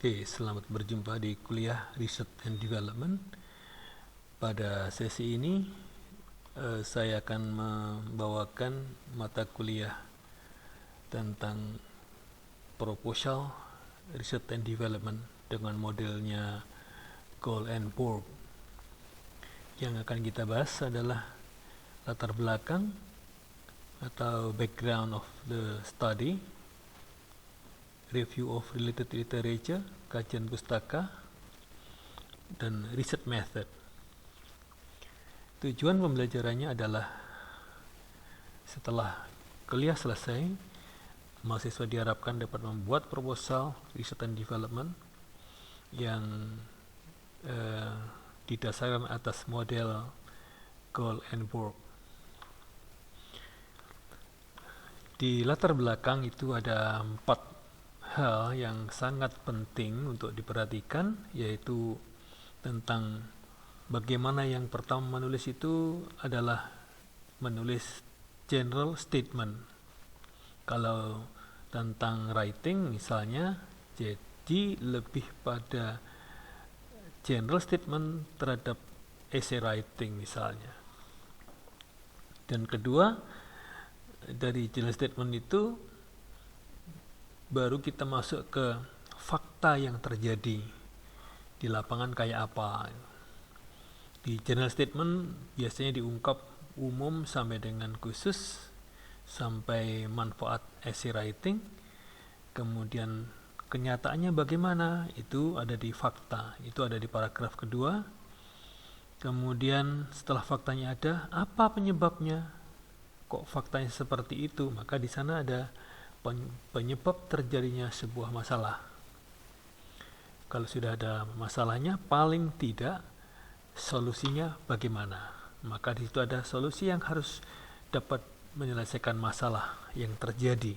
Oke, selamat berjumpa di kuliah Research and Development. Pada sesi ini saya akan membawakan mata kuliah tentang proposal Research and Development dengan modelnya Cole and Borg. Yang akan kita bahas adalah latar belakang atau background of the study, review of related literature, kajian pustaka, dan research method. Tujuan pembelajarannya adalah setelah kuliah selesai, mahasiswa diharapkan dapat membuat proposal research and development yang didasarkan atas model Cole and Borg. Di latar belakang itu ada 4 hal yang sangat penting untuk diperhatikan, yaitu tentang bagaimana yang pertama menulis itu adalah menulis general statement. Kalau tentang writing misalnya, jadi lebih pada general statement terhadap essay writing misalnya. Dan kedua, dari general statement itu baru kita masuk ke fakta yang terjadi di lapangan kayak apa. Di general statement biasanya diungkap umum sampai dengan khusus, sampai manfaat essay writing. Kemudian kenyataannya bagaimana, itu ada di fakta, itu ada di paragraf kedua. Kemudian setelah faktanya ada, apa penyebabnya? Kok faktanya seperti itu? Maka di sana ada penyebab terjadinya sebuah masalah. Kalau sudah ada masalahnya, paling tidak solusinya bagaimana. Maka di situ ada solusi yang harus dapat menyelesaikan masalah yang terjadi.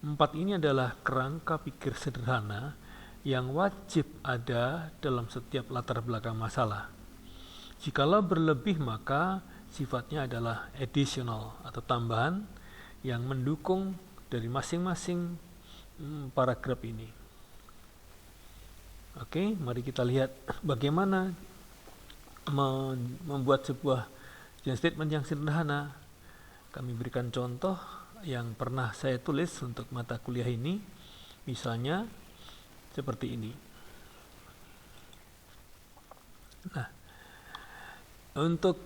4 ini adalah kerangka pikir sederhana yang wajib ada dalam setiap latar belakang masalah. Jikalau berlebih, maka sifatnya adalah additional atau tambahan yang mendukung dari masing-masing paragraf ini. Oke, mari kita lihat bagaimana membuat sebuah statement yang sederhana. Kami berikan contoh yang pernah saya tulis untuk mata kuliah ini, misalnya seperti ini. Nah, untuk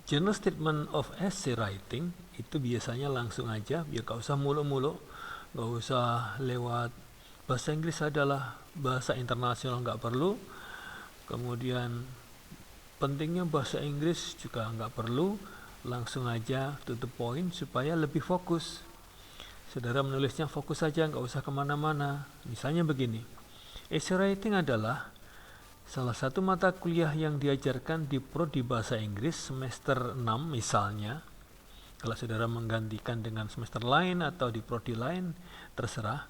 general statement of essay writing itu biasanya langsung aja, biar gak usah mulu-mulu, gak usah lewat bahasa Inggris adalah bahasa internasional, gak perlu. Kemudian pentingnya bahasa Inggris juga gak perlu, langsung aja to the point supaya lebih fokus. Saudara menulisnya fokus saja, gak usah kemana-mana. Misalnya begini, essay writing adalah salah satu mata kuliah yang diajarkan di prodi bahasa Inggris semester 6 misalnya. Kalau saudara menggantikan dengan semester lain atau di prodi lain, terserah.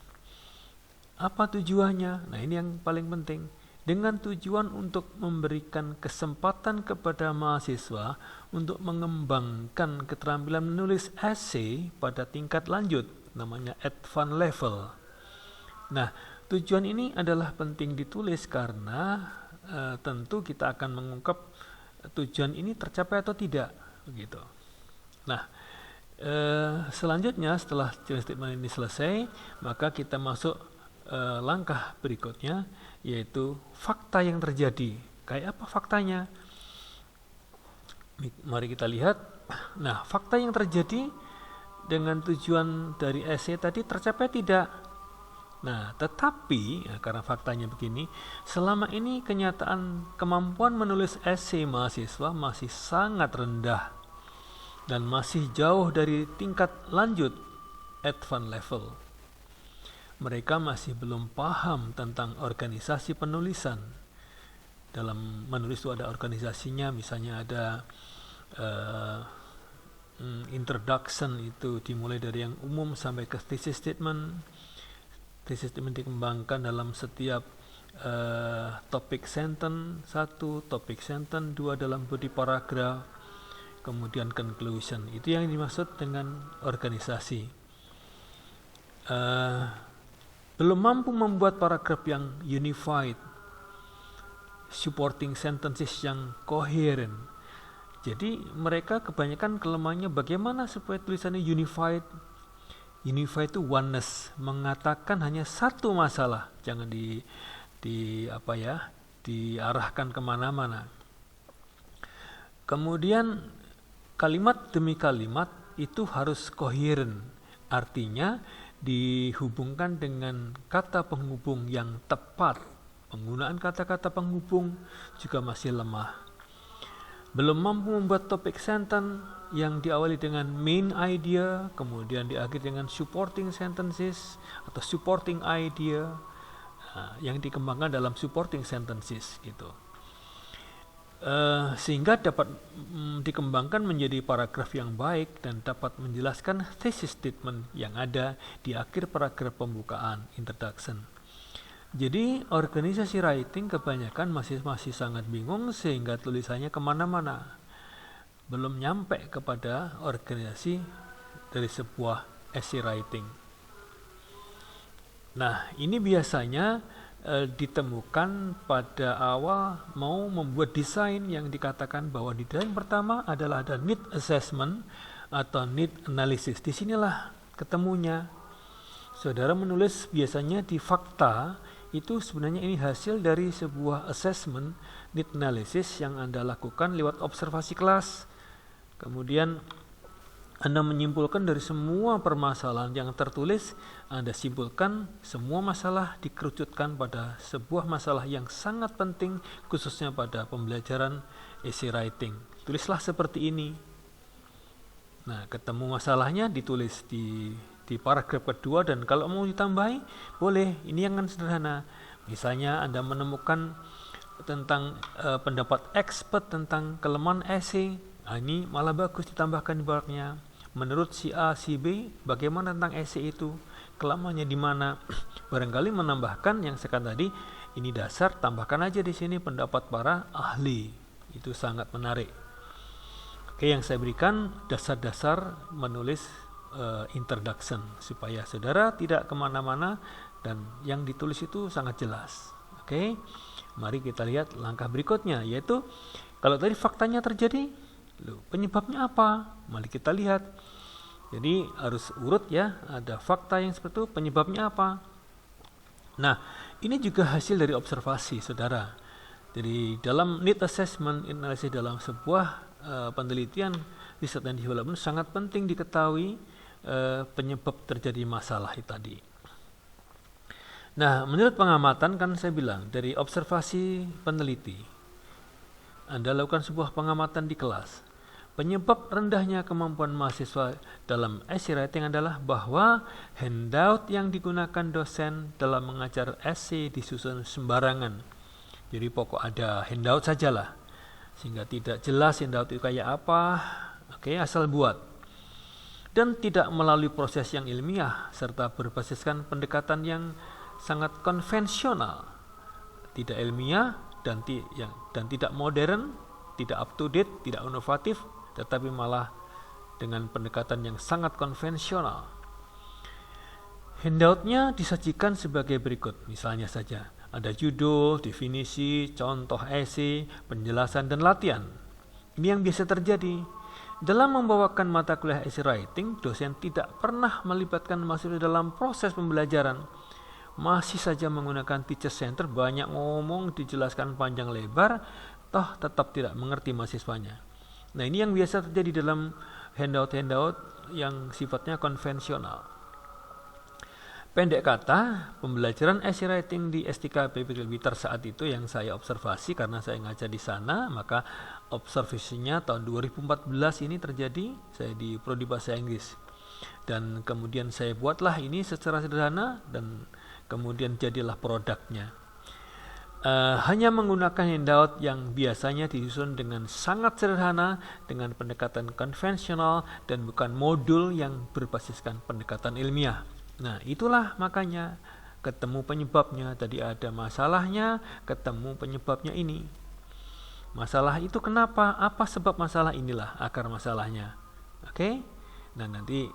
Apa tujuannya? Nah, ini yang paling penting. Dengan tujuan untuk memberikan kesempatan kepada mahasiswa untuk mengembangkan keterampilan menulis essay pada tingkat lanjut, namanya advanced level. Nah, tujuan ini adalah penting ditulis karena tentu kita akan mengungkap tujuan ini tercapai atau tidak, begitu. Nah, selanjutnya setelah statement ini selesai, maka kita masuk langkah berikutnya, yaitu fakta yang terjadi. Kayak apa faktanya? Mari kita lihat. Nah, fakta yang terjadi dengan tujuan dari essay tadi tercapai tidak? Nah, tetapi karena faktanya begini, selama ini kenyataan kemampuan menulis essay mahasiswa masih sangat rendah dan masih jauh dari tingkat lanjut advanced level. Mereka masih belum paham tentang organisasi penulisan. Dalam menulis itu ada organisasinya, misalnya ada introduction, itu dimulai dari yang umum sampai ke thesis statement. Thesis statement dikembangkan dalam setiap topik sentence 1, topik sentence 2 dalam body paragraph, kemudian conclusion. Itu yang dimaksud dengan organisasi. belum mampu membuat paragraf yang unified, supporting sentences yang coherent. Jadi mereka kebanyakan kelemahannya bagaimana supaya tulisannya unified. Unified itu oneness, mengatakan hanya satu masalah, jangan diarahkan kemana-mana. Kemudian kalimat demi kalimat itu harus coherent, artinya dihubungkan dengan kata penghubung yang tepat. Penggunaan kata-kata penghubung juga masih lemah. Belum mampu membuat topik sentence yang diawali dengan main idea, kemudian diakhiri dengan supporting sentences atau supporting idea, yang dikembangkan dalam supporting sentences gitu. Sehingga dapat dikembangkan menjadi paragraf yang baik dan dapat menjelaskan thesis statement yang ada di akhir paragraf pembukaan, introduction. Jadi organisasi writing kebanyakan masih sangat bingung sehingga tulisannya kemana-mana, belum nyampe kepada organisasi dari sebuah essay writing. Nah, ini biasanya ditemukan pada awal mau membuat desain yang dikatakan bahwa di desain pertama adalah ada need assessment atau need analysis. Disinilah ketemunya. Saudara menulis biasanya di fakta, itu sebenarnya ini hasil dari sebuah assessment, need analysis yang Anda lakukan lewat observasi kelas. Kemudian Anda menyimpulkan dari semua permasalahan yang tertulis, Anda simpulkan semua masalah dikerucutkan pada sebuah masalah yang sangat penting, khususnya pada pembelajaran essay writing. Tulislah seperti ini. Nah, ketemu masalahnya ditulis di paragraf kedua, dan kalau mau ditambahi, boleh. Ini yang sederhana. Misalnya Anda menemukan tentang pendapat expert tentang kelemahan essay, ini malah bagus ditambahkan di belakangnya. Menurut si A, si B, bagaimana tentang essay itu? Kelemahannya di mana? Barangkali menambahkan yang sekarang tadi, ini dasar, tambahkan aja di sini pendapat para ahli. Itu sangat menarik. Oke, yang saya berikan dasar-dasar menulis introduction supaya saudara tidak kemana-mana dan yang ditulis itu sangat jelas. Oke, mari kita lihat langkah berikutnya, yaitu kalau tadi faktanya terjadi, penyebabnya apa? Mari kita lihat. Jadi harus urut ya, ada fakta yang seperti itu, penyebabnya apa? Nah, ini juga hasil dari observasi saudara. Jadi dalam need assessment analysis dalam sebuah penelitian riset dan development sangat penting diketahui penyebab terjadi masalah tadi. Nah, menurut pengamatan kan saya bilang dari observasi peneliti, Anda lakukan sebuah pengamatan di kelas. Penyebab rendahnya kemampuan mahasiswa dalam essay writing adalah bahwa handout yang digunakan dosen dalam mengajar essay disusun sembarangan. Jadi pokok ada handout sajalah, sehingga tidak jelas handout itu kayak apa. Oke, asal buat. Dan tidak melalui proses yang ilmiah serta berbasiskan pendekatan yang sangat konvensional, tidak ilmiah dan tidak modern, tidak up to date, tidak inovatif, tetapi malah dengan pendekatan yang sangat konvensional. Handoutnya disajikan sebagai berikut, misalnya saja ada judul, definisi, contoh essay, penjelasan, dan latihan. Ini yang biasa terjadi. Dalam membawakan mata kuliah essay writing, dosen tidak pernah melibatkan mahasiswa dalam proses pembelajaran. Masih saja menggunakan teacher center, banyak ngomong, dijelaskan panjang lebar, toh tetap tidak mengerti mahasiswanya. Nah, ini yang biasa terjadi dalam handout-handout yang sifatnya konvensional. Pendek kata, pembelajaran essay writing di S3 PPT Blitar saat itu yang saya observasi karena saya ngajar di sana, maka observasinya tahun 2014 ini terjadi, saya di prodi bahasa Inggris. Dan kemudian saya buatlah ini secara sederhana dan kemudian jadilah produknya. Hanya menggunakan handout yang biasanya disusun dengan sangat sederhana dengan pendekatan konvensional dan bukan modul yang berbasiskan pendekatan ilmiah. Nah, itulah makanya ketemu penyebabnya. Tadi ada masalahnya, ketemu penyebabnya ini. Masalah itu kenapa? Apa sebab masalah? Inilah akar masalahnya. Oke? Nah, nanti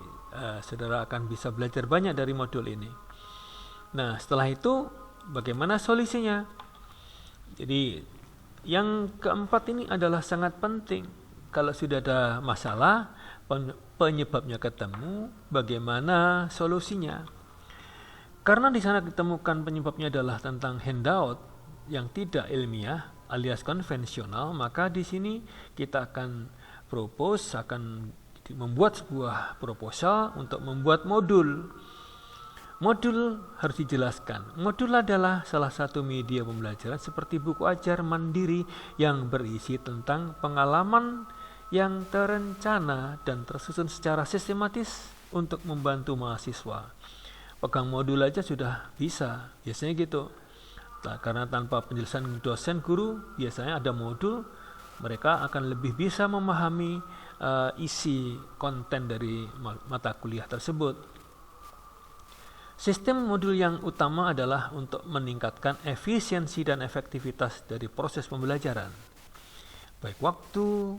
saudara akan bisa belajar banyak dari modul ini. Nah, setelah itu bagaimana solusinya? Jadi yang keempat ini adalah sangat penting. Kalau sudah ada masalah, penyebabnya ketemu, bagaimana solusinya? Karena di sana ditemukan penyebabnya adalah tentang handout yang tidak ilmiah alias konvensional, maka di sini kita akan membuat sebuah proposal untuk membuat modul. Modul harus dijelaskan. Modul adalah salah satu media pembelajaran seperti buku ajar mandiri yang berisi tentang pengalaman yang terencana dan tersusun secara sistematis untuk membantu mahasiswa. Pegang modul aja sudah bisa, biasanya gitu. Nah, karena tanpa penjelasan dosen guru, biasanya ada modul, mereka akan lebih bisa memahami isi konten dari mata kuliah tersebut. Sistem modul yang utama adalah untuk meningkatkan efisiensi dan efektivitas dari proses pembelajaran, baik waktu,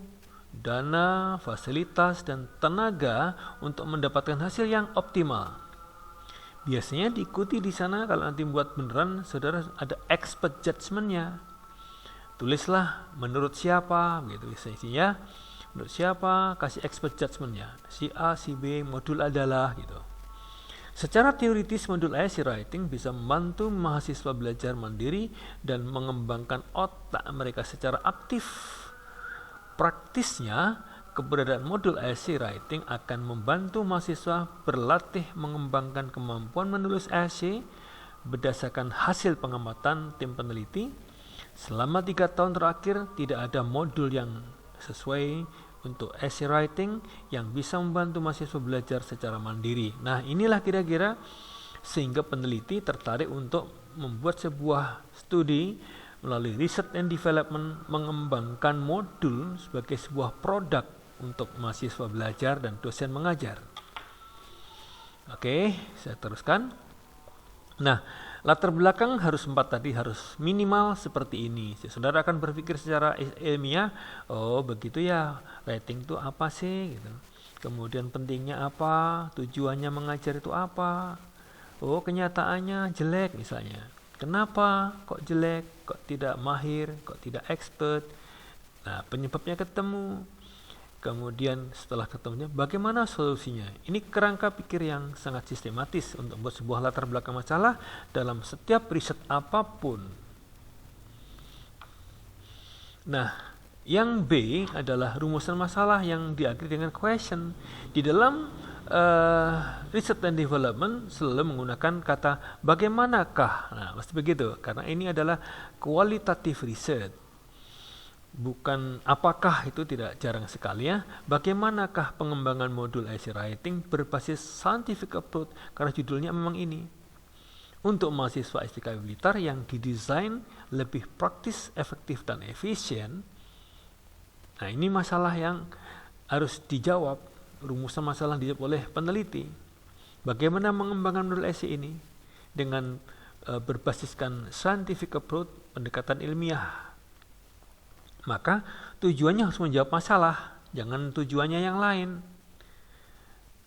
dana, fasilitas, dan tenaga untuk mendapatkan hasil yang optimal. Biasanya diikuti di sana. Kalau nanti buat beneran, saudara ada expert judgment-nya. Tulislah menurut siapa, gitu isinya. Menurut siapa, kasih expert judgment-nya. Si A, si B, modul adalah gitu. Secara teoritis, modul essay writing bisa membantu mahasiswa belajar mandiri dan mengembangkan otak mereka secara aktif. Praktisnya, keberadaan modul essay writing akan membantu mahasiswa berlatih mengembangkan kemampuan menulis essay berdasarkan hasil pengamatan tim peneliti. Selama 3 tahun terakhir, tidak ada modul yang sesuai untuk essay writing yang bisa membantu mahasiswa belajar secara mandiri. Nah, inilah kira-kira sehingga peneliti tertarik untuk membuat sebuah studi melalui research and development, mengembangkan modul sebagai sebuah produk untuk mahasiswa belajar dan dosen mengajar. Oke, saya teruskan. Nah, latar belakang harus 4 tadi, harus minimal seperti ini. Saudara akan berpikir secara ilmiah, oh begitu ya, writing itu apa sih? Gitu. Kemudian pentingnya apa, tujuannya mengajar itu apa, oh kenyataannya jelek misalnya. Kenapa kok jelek, kok tidak mahir, kok tidak expert? Nah, penyebabnya ketemu. Kemudian setelah ketemunya, bagaimana solusinya? Ini kerangka pikir yang sangat sistematis untuk membuat sebuah latar belakang masalah dalam setiap riset apapun. Nah, yang B adalah rumusan masalah yang diakhiri dengan question. Di dalam research and development selalu menggunakan kata bagaimanakah. Nah, mesti begitu, karena ini adalah kualitatif riset. Bukan apakah, itu tidak jarang sekali ya. Bagaimanakah pengembangan modul essay writing berbasis scientific approach, karena judulnya memang ini. Untuk mahasiswa STKB Blitar yang didesain lebih praktis, efektif, dan efisien. Nah, ini masalah yang harus dijawab, rumusan masalah dijawab oleh peneliti. Bagaimana mengembangkan modul essay ini dengan berbasiskan scientific approach, pendekatan ilmiah. Maka tujuannya harus menjawab masalah, jangan tujuannya yang lain.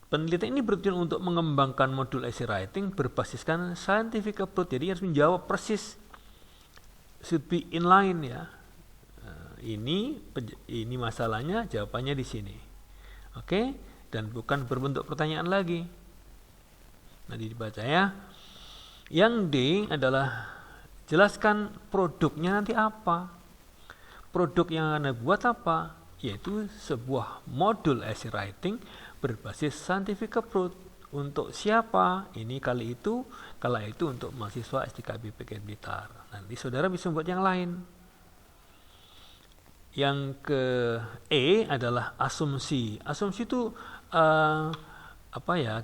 Penelitian ini bertujuan untuk mengembangkan modul essay writing berbasiskan scientific approach, jadi harus menjawab persis, should be in line ya. Ini masalahnya, jawabannya di sini. Oke, dan bukan berbentuk pertanyaan lagi. Nanti dibaca ya. Yang D adalah jelaskan produknya nanti apa. Produk yang Anda buat apa? Yaitu sebuah modul essay writing berbasis scientific approach. Untuk siapa? Ini kala itu untuk mahasiswa STKB PGRI Blitar. Nanti saudara bisa membuat yang lain. Yang ke E adalah asumsi. Asumsi itu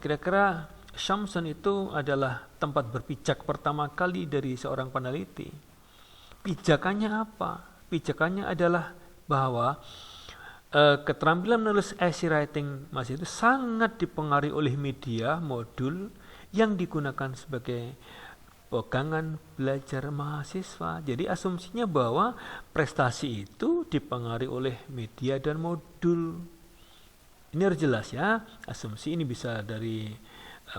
kira-kira assumption itu adalah tempat berpijak pertama kali dari seorang peneliti. Pijakannya apa? Pijakannya adalah bahwa keterampilan menulis essay writing mahasiswa itu sangat dipengaruhi oleh media modul yang digunakan sebagai pegangan belajar mahasiswa. Jadi asumsinya bahwa prestasi itu dipengaruhi oleh media dan modul. Ini harus jelas ya. Asumsi ini bisa dari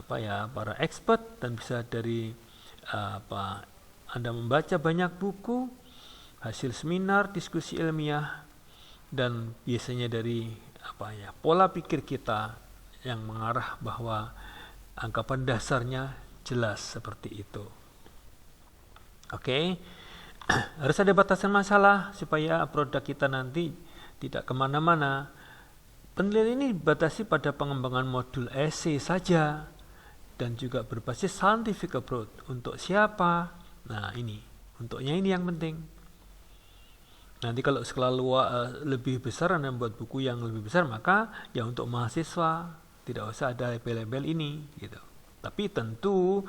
para expert dan bisa dari Anda membaca banyak buku, hasil seminar, diskusi ilmiah, dan biasanya dari pola pikir kita yang mengarah bahwa anggapan dasarnya jelas seperti itu. Oke. Harus ada batasan masalah supaya produk kita nanti tidak kemana-mana. Penelitian ini dibatasi pada pengembangan modul essay saja dan juga berbasis scientific approach. Untuk siapa? Nah, untuknya ini yang penting. Nanti kalau skala lebih besar Anda membuat buku yang lebih besar, maka ya untuk mahasiswa, tidak usah ada label-label ini gitu. Tapi tentu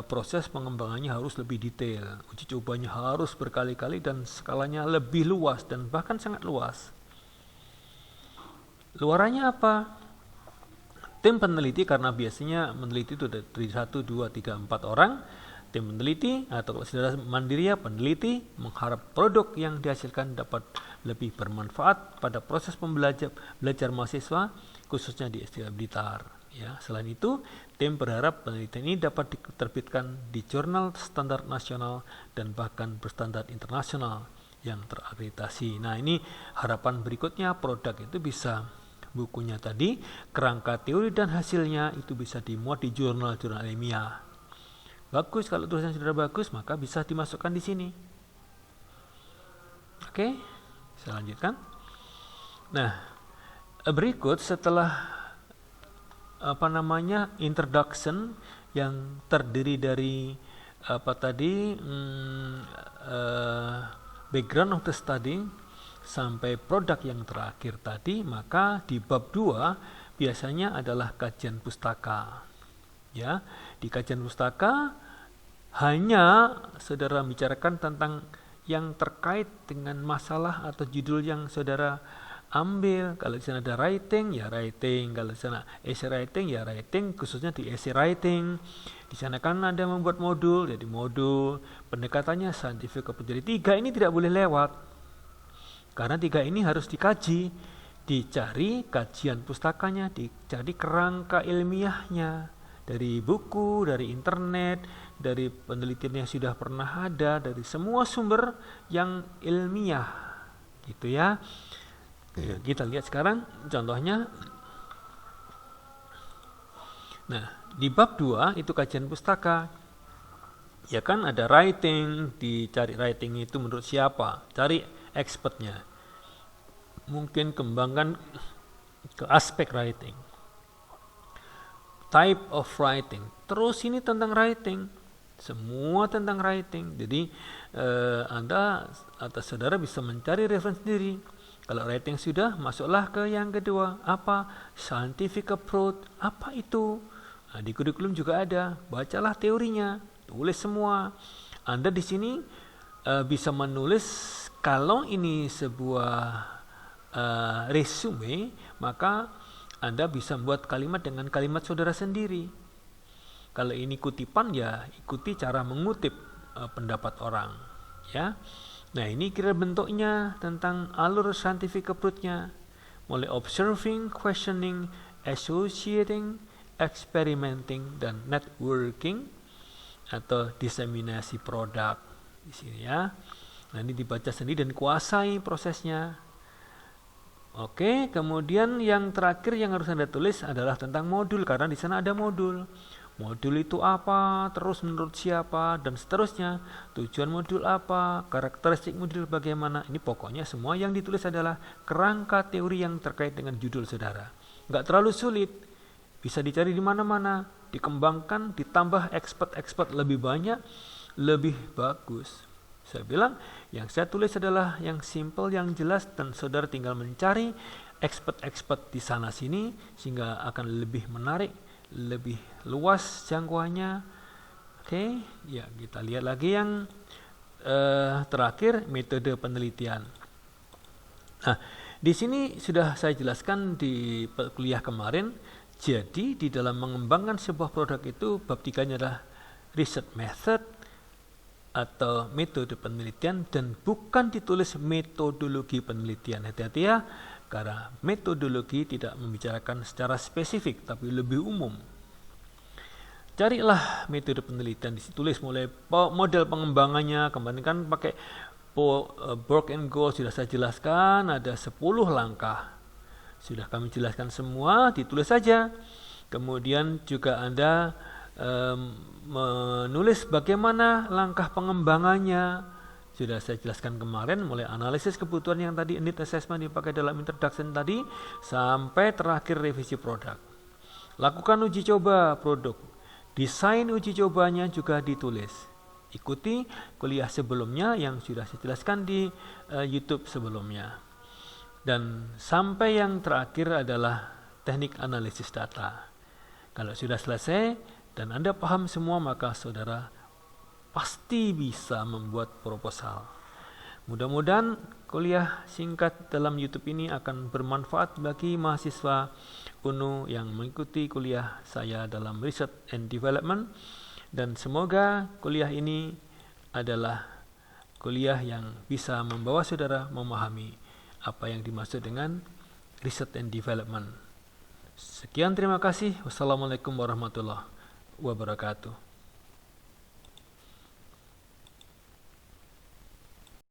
proses pengembangannya harus lebih detail. Uji cobanya harus berkali-kali dan skalanya lebih luas dan bahkan sangat luas. Luarannya apa? Tim peneliti, karena biasanya meneliti itu dari 1, 2, 3, 4 orang. Tim peneliti atau kalau saudara mandiri peneliti mengharap produk yang dihasilkan dapat lebih bermanfaat pada proses belajar mahasiswa, khususnya di STIA Blitar. Ya, selain itu, tim berharap penelitian ini dapat diterbitkan di jurnal standar nasional dan bahkan berstandar internasional yang terakreditasi. Nah, ini harapan berikutnya, produk itu bisa, bukunya tadi, kerangka teori dan hasilnya itu bisa dimuat di jurnal-jurnal ilmiah. Bagus, kalau tulisan sudah bagus, maka bisa dimasukkan di sini. Oke, saya lanjutkan. Nah, berikut setelah introduction yang terdiri dari background of the study sampai produk yang terakhir tadi, maka di bab 2 biasanya adalah kajian pustaka. Ya, di kajian pustaka hanya saudara bicarakan tentang yang terkait dengan masalah atau judul yang saudara ambil. Kalau di sana ada writing, ya writing. Kalau di sana essay writing, ya writing, khususnya di essay writing. Di sana kan ada membuat modul, jadi modul. Pendekatannya scientific approach. Jadi 3 ini tidak boleh lewat. Karena 3 ini harus dikaji, dicari kajian pustakanya, dicari kerangka ilmiahnya. Dari buku, dari internet, dari penelitian yang sudah pernah ada, dari semua sumber yang ilmiah. Gitu ya. Kita lihat sekarang contohnya. Nah, di bab 2 itu kajian pustaka. Ya kan ada writing, dicari writing itu menurut siapa? Cari expertnya. Mungkin kembangkan ke aspek writing. Type of writing. Terus ini tentang writing. Semua tentang writing. Jadi Anda atau saudara bisa mencari referensi sendiri. Kalau writing sudah, masuklah ke yang kedua. Apa? Scientific approach. Apa itu? Nah, di kurikulum juga ada. Bacalah teorinya, tulis semua. Anda di sini bisa menulis, kalau ini sebuah resume, maka Anda bisa membuat kalimat dengan kalimat saudara sendiri. Kalau ini kutipan, ya ikuti cara mengutip pendapat orang. Ya. Nah, ini kira bentuknya tentang alur scientific approach-nya. Mulai observing, questioning, associating, experimenting, dan networking atau diseminasi produk di sini ya. Nah, ini dibaca sendiri dan kuasai prosesnya. Oke, kemudian yang terakhir yang harus Anda tulis adalah tentang modul, karena di sana ada modul. Modul itu apa, terus menurut siapa, dan seterusnya. Tujuan modul apa, karakteristik modul bagaimana. Ini pokoknya semua yang ditulis adalah kerangka teori yang terkait dengan judul saudara. Nggak terlalu sulit, bisa dicari di mana-mana, dikembangkan, ditambah expert lebih banyak, lebih bagus. Saya bilang, yang saya tulis adalah yang simple, yang jelas, dan saudara tinggal mencari expert di sana-sini, sehingga akan lebih menarik, lebih luas jangkauannya. Oke, ya kita lihat lagi yang terakhir, metode penelitian. Nah, di sini sudah saya jelaskan di kuliah kemarin. Jadi di dalam mengembangkan sebuah produk itu bab 3-nya adalah research method atau metode penelitian, dan bukan ditulis metodologi penelitian. Hati-hati ya. Karena metodologi tidak membicarakan secara spesifik, tapi lebih umum. carilah metode penelitian, ditulis mulai model pengembangannya, kemarin kan pakai Borg and Gold sudah saya jelaskan, ada 10 langkah. Sudah kami jelaskan semua, ditulis saja. Kemudian juga Anda menulis bagaimana langkah pengembangannya. Sudah saya jelaskan kemarin, mulai analisis kebutuhan yang tadi need assessment dipakai dalam introduction tadi, sampai terakhir revisi produk. Lakukan uji coba produk. Desain uji cobanya juga ditulis. Ikuti kuliah sebelumnya yang sudah saya jelaskan di YouTube sebelumnya. Dan sampai yang terakhir adalah teknik analisis data. Kalau sudah selesai dan Anda paham semua, maka saudara pasti bisa membuat proposal. Mudah-mudahan kuliah singkat dalam YouTube ini akan bermanfaat bagi mahasiswa UNU yang mengikuti kuliah saya dalam Research and Development, dan semoga kuliah ini adalah kuliah yang bisa membawa saudara memahami apa yang dimaksud dengan Research and Development. Sekian, terima kasih. Wassalamualaikum warahmatullahi wabarakatuh.